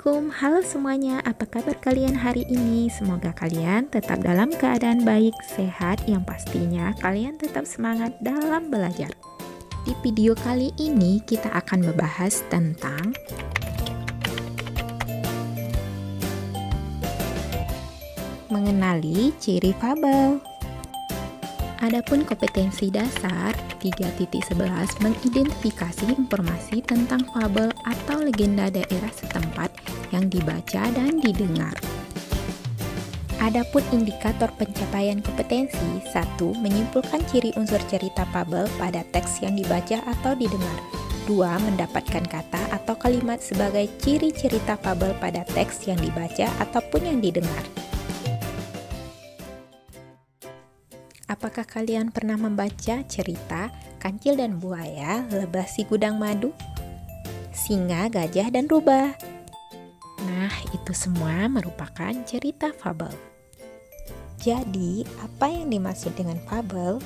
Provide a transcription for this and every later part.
Assalamualaikum, halo semuanya, apa kabar kalian hari ini? Semoga kalian tetap dalam keadaan baik, sehat, yang pastinya kalian tetap semangat dalam belajar. Di video kali ini kita akan membahas tentang mengenali ciri fabel. Adapun kompetensi dasar 3.11 mengidentifikasi informasi tentang fabel atau legenda daerah setempat yang dibaca dan didengar. Adapun indikator pencapaian kompetensi 1. Menyimpulkan ciri unsur cerita fabel pada teks yang dibaca atau didengar. 2. Mendapatkan kata atau kalimat sebagai ciri cerita fabel pada teks yang dibaca ataupun yang didengar. Apakah kalian pernah membaca cerita Kancil dan Buaya, Lebah si Gudang Madu, Singa, Gajah, dan Rubah? Nah, itu semua merupakan cerita fabel. Jadi, apa yang dimaksud dengan fabel?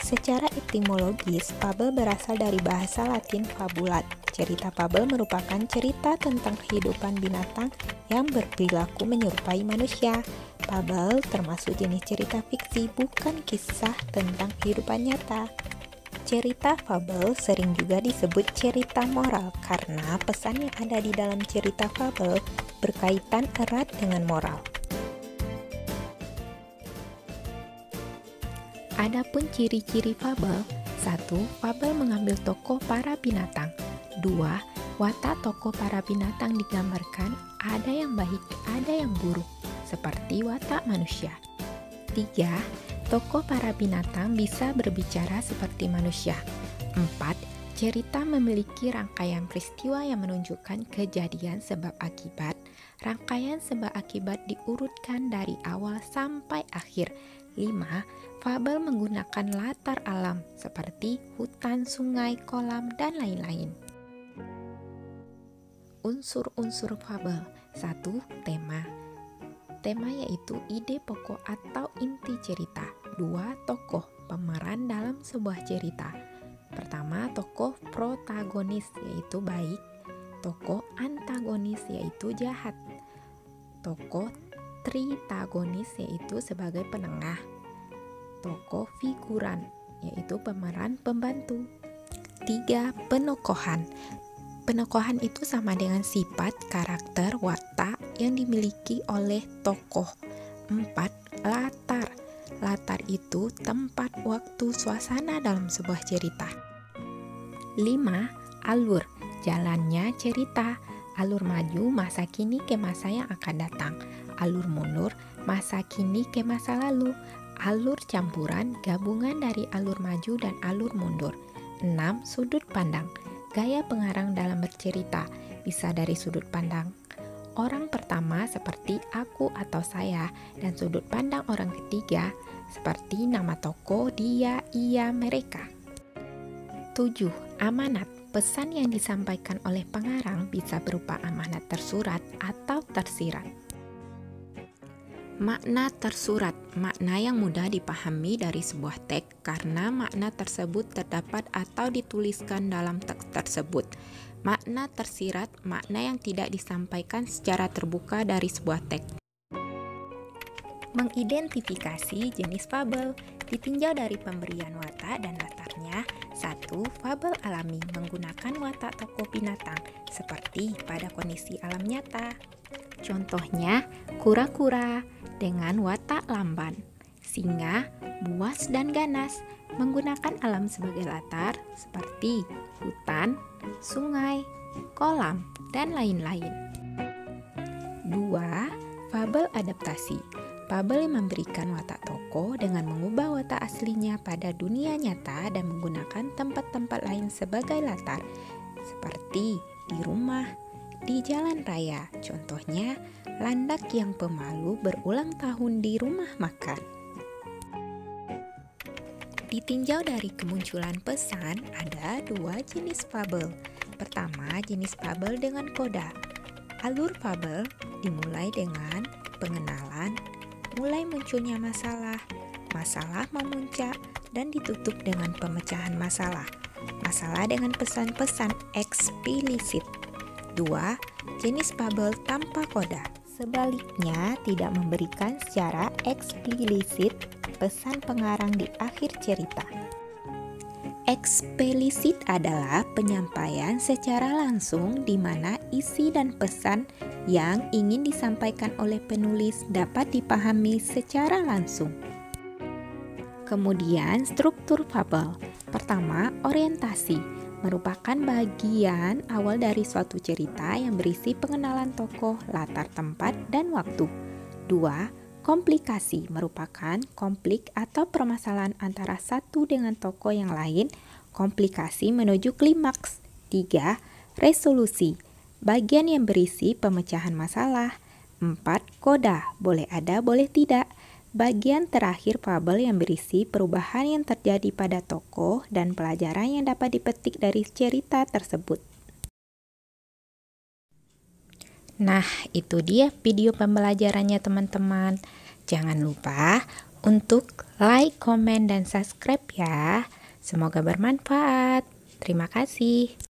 Secara etimologis, fabel berasal dari bahasa Latin fabulat. Cerita fabel merupakan cerita tentang kehidupan binatang yang berperilaku menyerupai manusia. Fabel termasuk jenis cerita fiksi, bukan kisah tentang kehidupan nyata. Cerita fabel sering juga disebut cerita moral karena pesan yang ada di dalam cerita fabel berkaitan erat dengan moral. Adapun ciri-ciri fabel: 1. Fabel mengambil tokoh para binatang. 2. Watak tokoh para binatang digambarkan ada yang baik, ada yang buruk, seperti watak manusia. 3. Tokoh para binatang bisa berbicara seperti manusia. 4. Cerita memiliki rangkaian peristiwa yang menunjukkan kejadian sebab akibat. Rangkaian sebab akibat diurutkan dari awal sampai akhir. 5. Fabel menggunakan latar alam seperti hutan, sungai, kolam, dan lain-lain. Unsur-unsur fabel. 1. Tema. Tema yaitu ide pokok atau inti cerita. 2. Tokoh, pemeran dalam sebuah cerita. Pertama, tokoh protagonis yaitu baik. Tokoh antagonis yaitu jahat. Tokoh tritagonis yaitu sebagai penengah. Tokoh figuran yaitu pemeran pembantu. 3. Penokohan. Penokohan itu sama dengan sifat, karakter, watak yang dimiliki oleh tokoh. 4. Latar. Latar itu tempat, waktu, suasana dalam sebuah cerita. 5. Alur. Jalannya cerita. Alur maju, masa kini ke masa yang akan datang. Alur mundur, masa kini ke masa lalu. Alur campuran, gabungan dari alur maju dan alur mundur. 6. Sudut pandang. Gaya pengarang dalam bercerita bisa dari sudut pandang orang pertama seperti aku atau saya, dan sudut pandang orang ketiga seperti nama tokoh, dia, ia, mereka. 7. Amanat. Pesan yang disampaikan oleh pengarang bisa berupa amanat tersurat atau tersirat. Makna tersurat, makna yang mudah dipahami dari sebuah teks karena makna tersebut terdapat atau dituliskan dalam teks tersebut. Makna tersirat, makna yang tidak disampaikan secara terbuka dari sebuah teks. Mengidentifikasi jenis fabel ditinjau dari pemberian watak dan latarnya. 1. Fabel alami menggunakan watak tokoh binatang seperti pada kondisi alam nyata. Contohnya, kura-kura dengan watak lamban, singa, buas, dan ganas menggunakan alam sebagai latar seperti hutan, sungai, kolam, dan lain-lain. 2. Fabel adaptasi. Fabel yang memberikan watak tokoh dengan mengubah watak aslinya pada dunia nyata dan menggunakan tempat-tempat lain sebagai latar, seperti di rumah, di jalan raya. Contohnya, landak yang pemalu berulang tahun di rumah makan. Ditinjau dari kemunculan pesan, ada 2 jenis fabel. Pertama, jenis fabel dengan koda. Alur fabel dimulai dengan pengenalan, mulai munculnya masalah, masalah memuncak, dan ditutup dengan pemecahan masalah. Masalah dengan pesan-pesan eksplisit. 2. Jenis fabel tanpa koda. Sebaliknya, tidak memberikan secara eksplisit pesan pengarang di akhir cerita. Eksplisit adalah penyampaian secara langsung di mana isi dan pesan yang ingin disampaikan oleh penulis dapat dipahami secara langsung. Kemudian, struktur fabel. Pertama, orientasi merupakan bagian awal dari suatu cerita yang berisi pengenalan tokoh, latar tempat, dan waktu. 2. Komplikasi merupakan konflik atau permasalahan antara satu dengan tokoh yang lain, komplikasi menuju klimaks. 3. Resolusi, bagian yang berisi pemecahan masalah. 4. Koda, boleh ada, boleh tidak. Bagian terakhir fabel yang berisi perubahan yang terjadi pada tokoh dan pelajaran yang dapat dipetik dari cerita tersebut. Nah, itu dia video pembelajarannya teman-teman. Jangan lupa untuk like, komen, dan subscribe ya. Semoga bermanfaat. Terima kasih.